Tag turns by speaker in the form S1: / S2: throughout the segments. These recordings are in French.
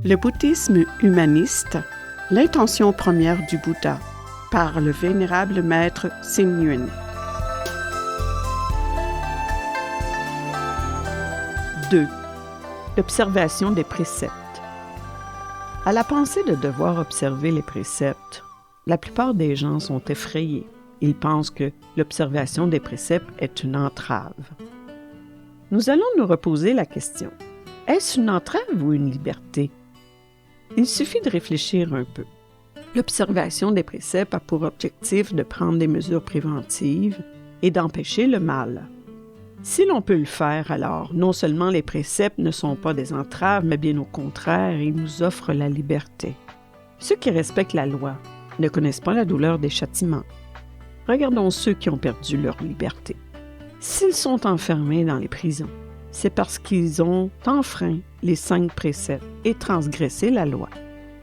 S1: Le bouddhisme humaniste, l'intention première du Bouddha, par le vénérable maître Xing-Yun. 2. L'observation des préceptes. À la pensée de devoir observer les préceptes, la plupart des gens sont effrayés. Ils pensent que l'observation des préceptes est une entrave. Nous allons nous reposer la question. Est-ce une entrave ou une liberté? Il suffit de réfléchir un peu. L'observation des préceptes a pour objectif de prendre des mesures préventives et d'empêcher le mal. Si l'on peut le faire, alors non seulement les préceptes ne sont pas des entraves, mais bien au contraire, ils nous offrent la liberté. Ceux qui respectent la loi ne connaissent pas la douleur des châtiments. Regardons ceux qui ont perdu leur liberté. S'ils sont enfermés dans les prisons, c'est parce qu'ils ont enfreint les 5 préceptes et transgressé la loi.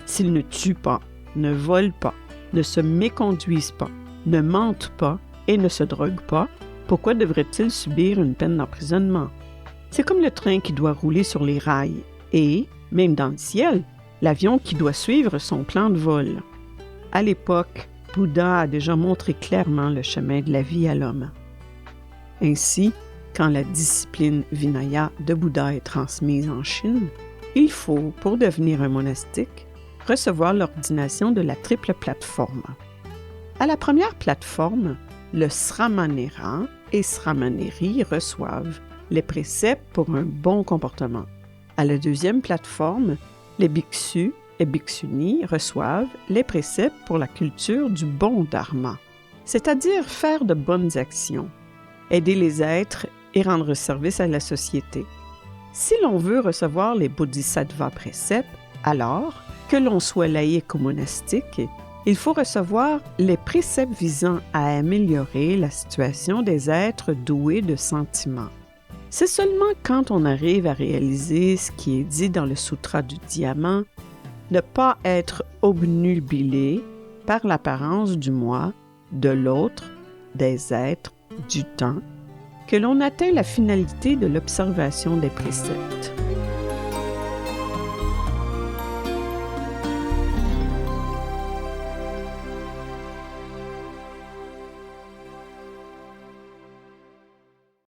S1: S'ils ne tuent pas, ne volent pas, ne se méconduisent pas, ne mentent pas et ne se droguent pas, pourquoi devraient-ils subir une peine d'emprisonnement? C'est comme le train qui doit rouler sur les rails et, même dans le ciel, l'avion qui doit suivre son plan de vol. À l'époque, Bouddha a déjà montré clairement le chemin de la vie à l'homme. Ainsi, quand la discipline Vinaya de Bouddha est transmise en Chine, il faut, pour devenir un monastique, recevoir l'ordination de la triple plateforme. À la première plateforme, le Sramanera et Sramaneri reçoivent les préceptes pour un bon comportement. À la deuxième plateforme, les bhikshus et bhikshunis reçoivent les préceptes pour la culture du bon dharma, c'est-à-dire faire de bonnes actions, aider les êtres et rendre service à la société. Si l'on veut recevoir les bodhisattva préceptes, alors, que l'on soit laïque ou monastique, il faut recevoir les préceptes visant à améliorer la situation des êtres doués de sentiments. C'est seulement quand on arrive à réaliser ce qui est dit dans le Sutra du Diamant, ne pas être obnubilé par l'apparence du moi, de l'autre, des êtres, du temps, que l'on atteint la finalité de l'observation des préceptes.